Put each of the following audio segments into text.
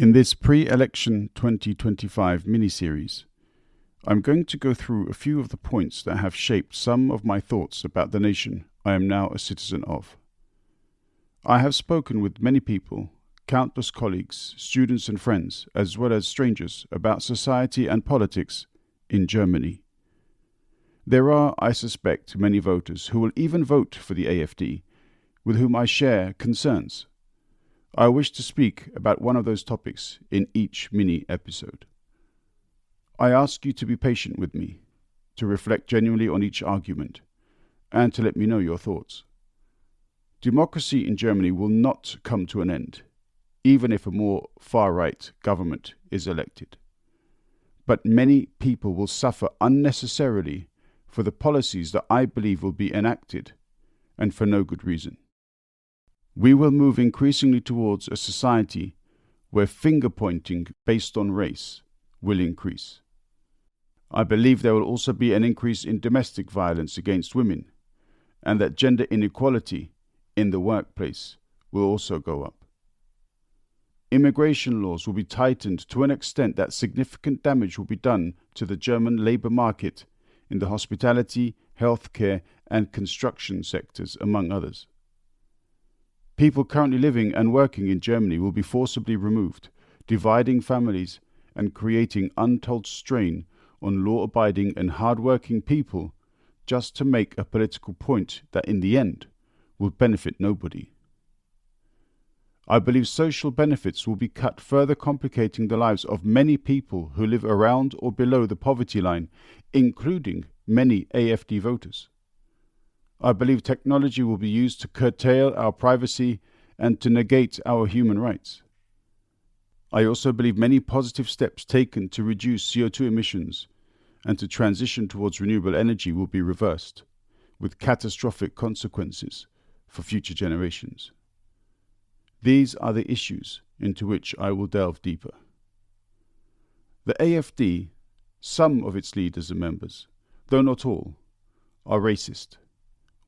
In this pre-election 2025 miniseries, I'm going to go through a few of the points that have shaped some of my thoughts about the nation I am now a citizen of. I have spoken with many people, countless colleagues, students and friends, as well as strangers, about society and politics in Germany. There are, I suspect, many voters who will even vote for the AfD, with whom I share concerns. I wish to speak about one of those topics in each mini-episode. I ask you to be patient with me, to reflect genuinely on each argument, and to let me know your thoughts. Democracy in Germany will not come to an end, even if a more far-right government is elected. But many people will suffer unnecessarily for the policies that I believe will be enacted, and for no good reason. We will move increasingly towards a society where finger-pointing based on race will increase. I believe there will also be an increase in domestic violence against women, and that gender inequality in the workplace will also go up. Immigration laws will be tightened to an extent that significant damage will be done to the German labour market in the hospitality, healthcare and construction sectors, among others. People currently living and working in Germany will be forcibly removed, dividing families and creating untold strain on law-abiding and hard-working people just to make a political point that in the end will benefit nobody. I believe social benefits will be cut, further complicating the lives of many people who live around or below the poverty line, including many AfD voters. I believe technology will be used to curtail our privacy and to negate our human rights. I also believe many positive steps taken to reduce CO2 emissions and to transition towards renewable energy will be reversed, with catastrophic consequences for future generations. These are the issues into which I will delve deeper. The AfD, some of its leaders and members, though not all, are racist,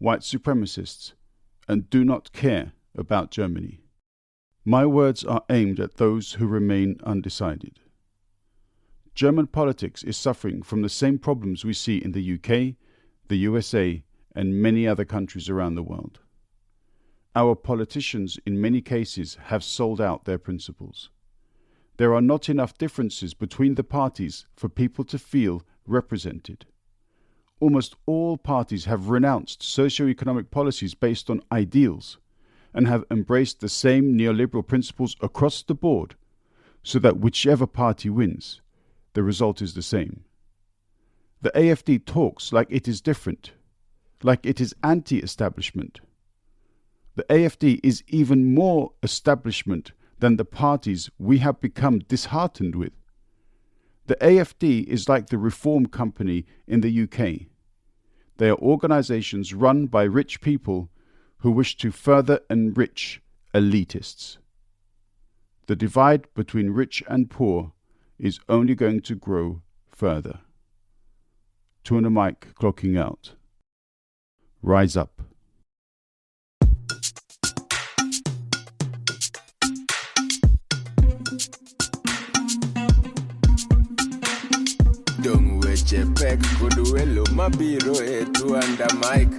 white supremacists, and do not care about Germany. My words are aimed at those who remain undecided. German politics is suffering from the same problems we see in the UK, the USA, and many other countries around the world. Our politicians in many cases have sold out their principles. There are not enough differences between the parties for people to feel represented. Almost all parties have renounced socio-economic policies based on ideals and have embraced the same neoliberal principles across the board, so that whichever party wins, the result is the same. The AfD talks like it is different, like it is anti-establishment. The AfD is even more establishment than the parties we have become disheartened with. The AfD is like the Reform Company in the UK. They are organizations run by rich people who wish to further enrich elitists. The divide between rich and poor is only going to grow further. Turn the mic clocking out. Rise up. Dung weche pek kod welo mabiro etu under mic.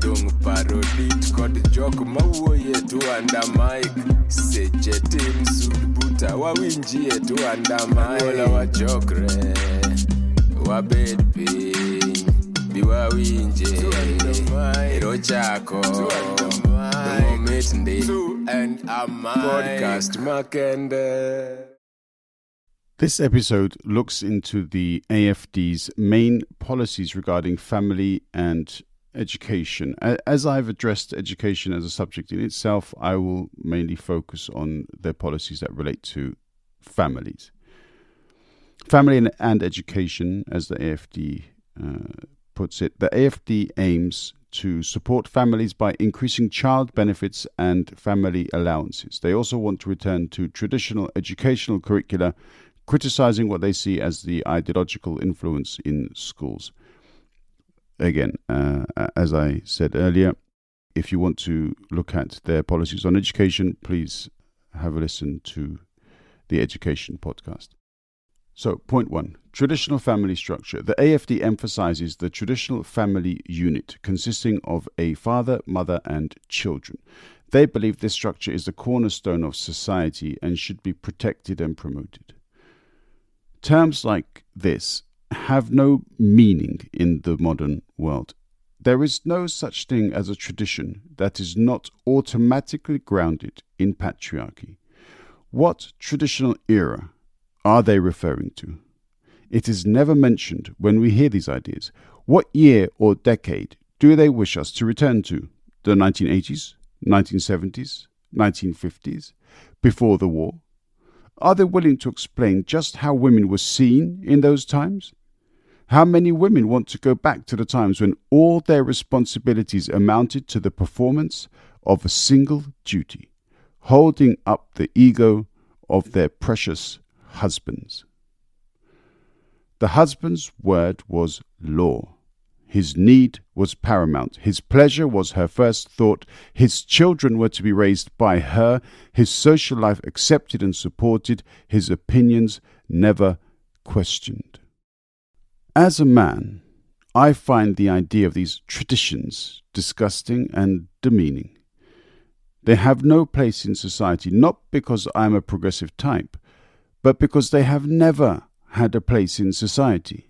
Dung parodit kod jok mawuoye etu under mic. Seche tim sud buta wawinji etu under mic. Wala wachokre, wabed piny, biwawinje, ero chako, dungo mit ndi, podcast makende. This episode looks into the AfD's main policies regarding family and education. As I've addressed education as a subject in itself, I will mainly focus on their policies that relate to families. Family and education, as the AfD puts it, the AfD aims to support families by increasing child benefits and family allowances. They also want to return to traditional educational curricula, criticizing what they see as the ideological influence in schools. Again, as I said earlier, if you want to look at their policies on education, please have a listen to the education podcast. So, point 1, traditional family structure. The AFD emphasizes the traditional family unit consisting of a father, mother, and children. They believe this structure is the cornerstone of society and should be protected and promoted. Terms like this have no meaning in the modern world. There is no such thing as a tradition that is not automatically grounded in patriarchy. What traditional era are they referring to? It is never mentioned when we hear these ideas. What year or decade do they wish us to return to? The 1980s, 1970s, 1950s, before the war? Are they willing to explain just how women were seen in those times? How many women want to go back to the times when all their responsibilities amounted to the performance of a single duty, holding up the ego of their precious husbands? The husband's word was law. His need was paramount. His pleasure was her first thought. His children were to be raised by her. His social life accepted and supported. His opinions never questioned. As a man, I find the idea of these traditions disgusting and demeaning. They have no place in society, not because I am a progressive type, but because they have never had a place in society.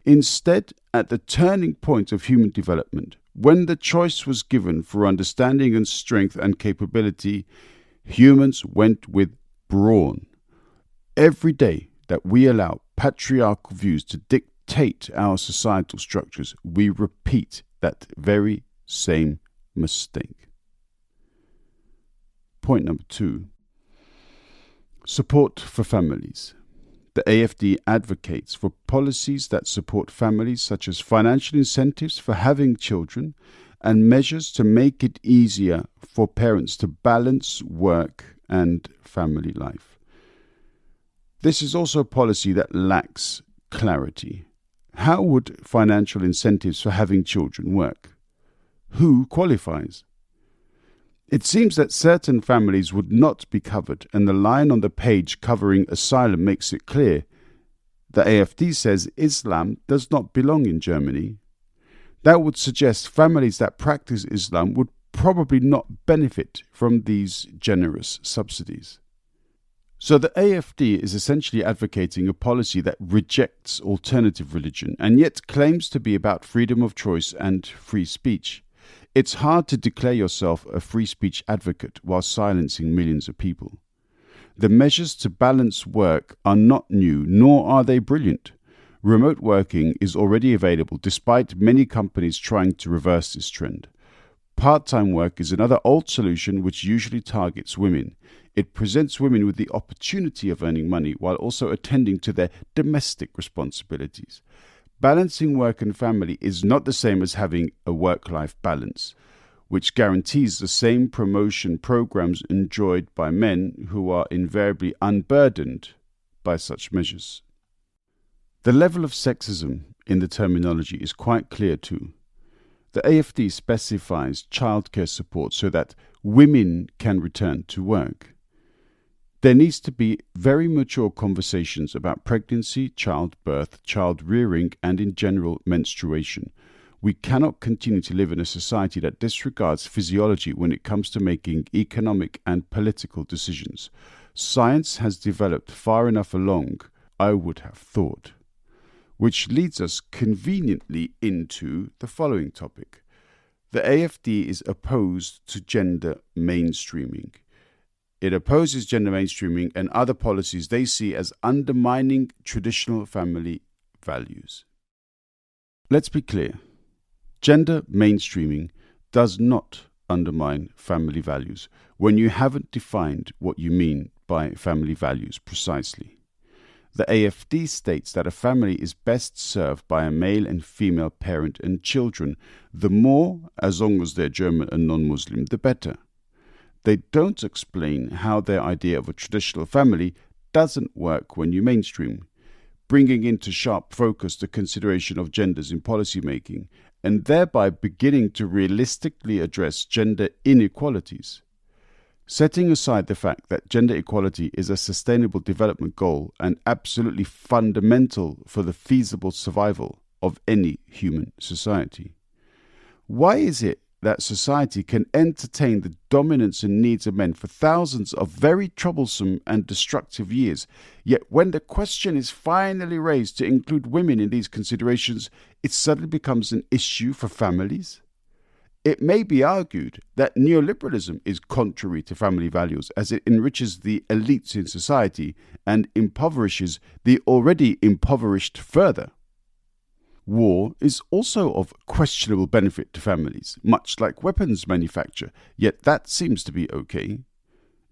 Instead, at the turning point of human development, when the choice was given for understanding and strength and capability, humans went with brawn. Every day that we allow patriarchal views to dictate our societal structures, we repeat that very same mistake. Point number 2. Support for families. The AFD advocates for policies that support families, such as financial incentives for having children and measures to make it easier for parents to balance work and family life. This is also a policy that lacks clarity. How would financial incentives for having children work? Who qualifies? It seems that certain families would not be covered, and the line on the page covering asylum makes it clear. The AFD says Islam does not belong in Germany. That would suggest families that practice Islam would probably not benefit from these generous subsidies. So the AFD is essentially advocating a policy that rejects alternative religion and yet claims to be about freedom of choice and free speech. It's hard to declare yourself a free speech advocate while silencing millions of people. The measures to balance work are not new, nor are they brilliant. Remote working is already available despite many companies trying to reverse this trend. Part-time work is another old solution which usually targets women. It presents women with the opportunity of earning money while also attending to their domestic responsibilities. Balancing work and family is not the same as having a work-life balance, which guarantees the same promotion programs enjoyed by men who are invariably unburdened by such measures. The level of sexism in the terminology is quite clear too. The AFD specifies childcare support so that women can return to work. There needs to be very mature conversations about pregnancy, childbirth, child rearing, and in general menstruation. We cannot continue to live in a society that disregards physiology when it comes to making economic and political decisions. Science has developed far enough along, I would have thought. Which leads us conveniently into the following topic. The AFD is opposed to gender mainstreaming. It opposes gender mainstreaming and other policies they see as undermining traditional family values. Let's be clear. Gender mainstreaming does not undermine family values when you haven't defined what you mean by family values precisely. The AFD states that a family is best served by a male and female parent and children. The more, as long as they're German and non-Muslim, the better. They don't explain how their idea of a traditional family doesn't work when you mainstream, bringing into sharp focus the consideration of genders in policymaking, and thereby beginning to realistically address gender inequalities. Setting aside the fact that gender equality is a sustainable development goal and absolutely fundamental for the feasible survival of any human society, why is it that society can entertain the dominance and needs of men for thousands of very troublesome and destructive years, yet when the question is finally raised to include women in these considerations, it suddenly becomes an issue for families? It may be argued that neoliberalism is contrary to family values as it enriches the elites in society and impoverishes the already impoverished further. War is also of questionable benefit to families, much like weapons manufacture, yet that seems to be okay.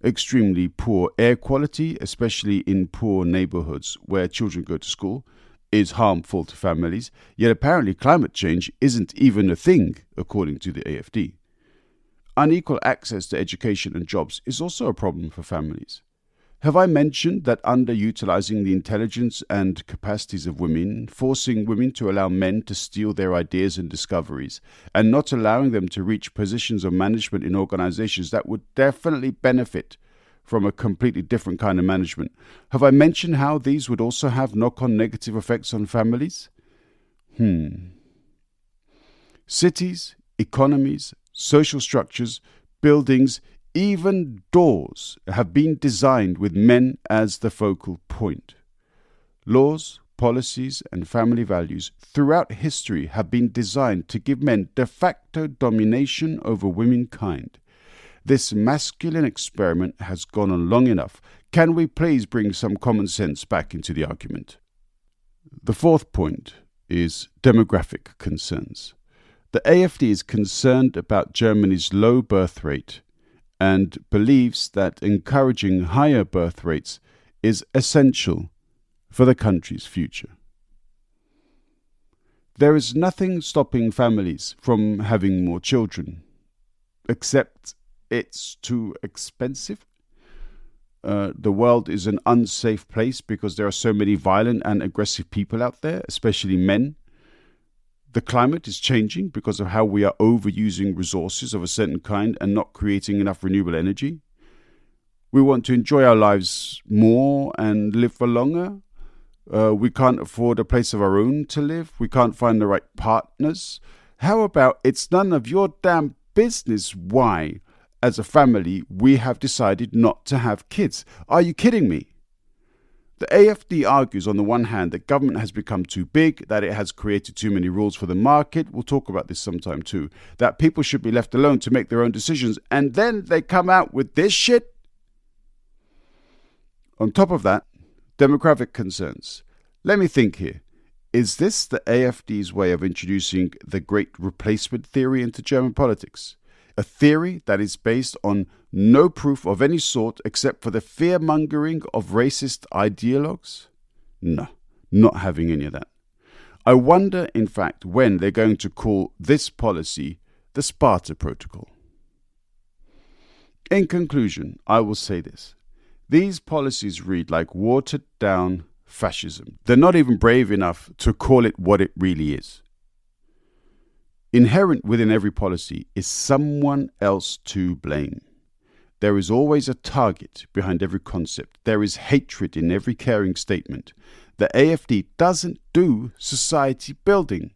Extremely poor air quality, especially in poor neighborhoods where children go to school, is harmful to families, yet apparently climate change isn't even a thing, according to the AFD. Unequal access to education and jobs is also a problem for families. Have I mentioned that underutilizing the intelligence and capacities of women, forcing women to allow men to steal their ideas and discoveries, and not allowing them to reach positions of management in organizations that would definitely benefit from a completely different kind of management? Have I mentioned how these would also have knock-on negative effects on families? Cities, economies, social structures, buildings, even doors have been designed with men as the focal point. Laws, policies, and family values throughout history have been designed to give men de facto domination over womankind. This masculine experiment has gone on long enough. Can we please bring some common sense back into the argument? The fourth point is demographic concerns. The AFD is concerned about Germany's low birth rate and believes that encouraging higher birth rates is essential for the country's future. There is nothing stopping families from having more children, except it's too expensive. The world is an unsafe place because there are so many violent and aggressive people out there, especially men. The climate is changing because of how we are overusing resources of a certain kind and not creating enough renewable energy. We want to enjoy our lives more and live for longer. We can't afford a place of our own to live. We can't find the right partners. How about it's none of your damn business why, as a family, we have decided not to have kids? Are you kidding me? The AFD argues on the one hand that government has become too big, that it has created too many rules for the market. We'll talk about this sometime too. That people should be left alone to make their own decisions. And then they come out with this shit. On top of that, demographic concerns. Let me think here. Is this the AFD's way of introducing the great replacement theory into German politics? A theory that is based on no proof of any sort except for the fear-mongering of racist ideologues? No, not having any of that. I wonder, in fact, when they're going to call this policy the Sparta Protocol. In conclusion, I will say this. These policies read like watered-down fascism. They're not even brave enough to call it what it really is. Inherent within every policy is someone else to blame. There is always a target behind every concept. There is hatred in every caring statement. The AFD doesn't do society building.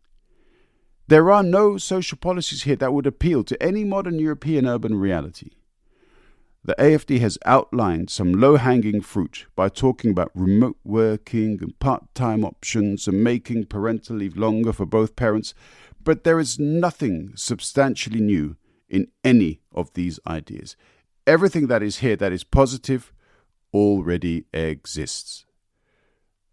There are no social policies here that would appeal to any modern European urban reality. The AFD has outlined some low-hanging fruit by talking about remote working and part-time options and making parental leave longer for both parents, but there is nothing substantially new in any of these ideas. Everything that is here that is positive already exists.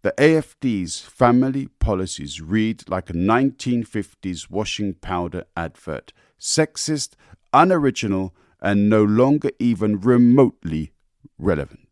The AFD's family policies read like a 1950s washing powder advert, sexist, unoriginal, and no longer even remotely relevant.